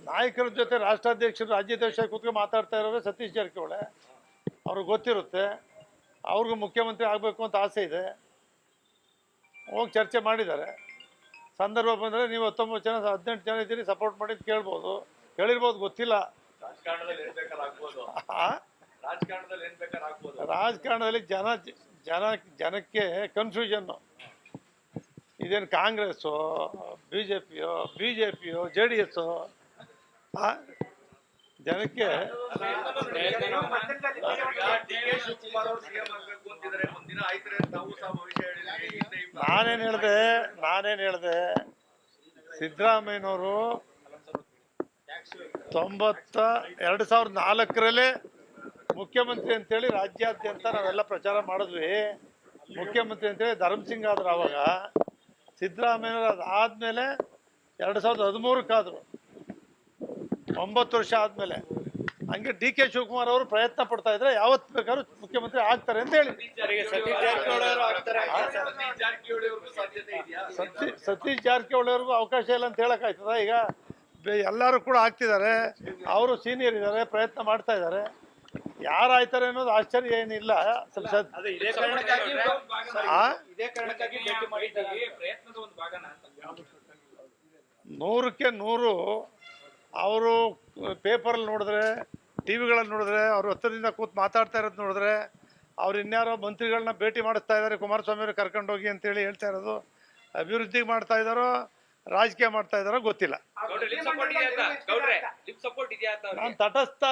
ನಾಯಕರ ಜೊತೆ ರಾಷ್ಟ್ರಾಧ್ಯಕ್ಷರು ರಾಜ್ಯಾಧ್ಯಕ್ಷ ಕೂತ್ಕೊಂಡು ಮಾತಾಡ್ತಾ ಇರೋರು ಸತೀಶ್ ಜಾರಕಿಹೊಳಿ. ಅವ್ರಿಗೆ ಗೊತ್ತಿರುತ್ತೆ, ಅವ್ರಿಗೂ ಮುಖ್ಯಮಂತ್ರಿ ಆಗಬೇಕು ಅಂತ ಆಸೆ ಇದೆ. ಹೋಗಿ ಚರ್ಚೆ ಮಾಡಿದ್ದಾರೆ. ಸಂದರ್ಭ ಬಂದರೆ ನೀವು 19 ಜನ 18 ಜನ ಇದ್ದೀರಿ, ಸಪೋರ್ಟ್ ಮಾಡಿ ಕೇಳ್ಬೋದು, ಹೇಳಿರ್ಬೋದು, ಗೊತ್ತಿಲ್ಲ. ರಾಜಕಾರಣದಲ್ಲಿ ಜನಕ್ಕೆ ಕನ್ಫ್ಯೂಷನ್ನು. ಇದೇನು ಕಾಂಗ್ರೆಸ್ಸು, ಬಿಜೆಪಿಯೋ JDS ಜನಕ್ಕೆ ನಾನೇನು ಹೇಳಿದೆ ಸಿದ್ದರಾಮಯ್ಯನವರು 2004 ಮುಖ್ಯಮಂತ್ರಿ ಅಂತೇಳಿ ರಾಜ್ಯಾದ್ಯಂತ ನಾವೆಲ್ಲ ಪ್ರಚಾರ ಮಾಡಿದ್ವಿ. ಮುಖ್ಯಮಂತ್ರಿ ಅಂತೇಳಿ ಧರ್ಮಸಿಂಗ್ ಆದ್ರು. ಆವಾಗ ಸಿದ್ದರಾಮಯ್ಯನವರು ಅದಾದಮೇಲೆ 2013 ಆದರು, 9 ವರ್ಷ ಆದಮೇಲೆ. ಹಂಗೆ DK ಶಿವಕುಮಾರ್ ಅವರು ಪ್ರಯತ್ನ ಪಡ್ತಾ ಇದ್ರೆ ಯಾವತ್ತು ಬೇಕಾದ್ರೂ ಮುಖ್ಯಮಂತ್ರಿ ಆಗ್ತಾರೆ ಅಂತ ಹೇಳಿ. ಸತೀಶ್ ಜಾರಕಿಹೊಳಿ ಅವ್ರಿಗೂ ಅವಕಾಶ ಇಲ್ಲ ಅಂತ ಹೇಳಕ್ಕಾಯ್ತದ? ಈಗ ಎಲ್ಲರೂ ಕೂಡ ಆಗ್ತಿದ್ದಾರೆ, ಅವರು ಸೀನಿಯರ್ ಇದ್ದಾರೆ, ಪ್ರಯತ್ನ ಮಾಡ್ತಾ ಇದ್ದಾರೆ. ಯಾರಾಯ್ತಾರೆ ಅನ್ನೋದು ಆಶ್ಚರ್ಯ ಏನಿಲ್ಲ. 100ಕ್ಕೆ 100 ಅವರು ಪೇಪರಲ್ಲಿ ನೋಡಿದ್ರೆ, TV ಗಳಲ್ಲಿ ನೋಡಿದ್ರೆ, ಅವರು ಹತ್ತಿರದಿಂದ ಕೂತು ಮಾತಾಡ್ತಾ ಇರೋದು ನೋಡಿದ್ರೆ, ಅವ್ರು ಇನ್ಯಾರೋ ಮಂತ್ರಿಗಳನ್ನ ಭೇಟಿ ಮಾಡಿಸ್ತಾ ಇದ್ದಾರೆ, ಕುಮಾರಸ್ವಾಮಿ ಅವರು ಕರ್ಕೊಂಡೋಗಿ ಅಂತೇಳಿ ಹೇಳ್ತಾ ಇರೋದು. ಅಭಿವೃದ್ಧಿ ಮಾಡ್ತಾ ಇದ್ದಾರೋ ರಾಜಕೀಯ ಮಾಡ್ತಾ ಇದ್ದಾರೋ ಗೊತ್ತಿಲ್ಲ. ನಾನು ತಟಸ್ಥ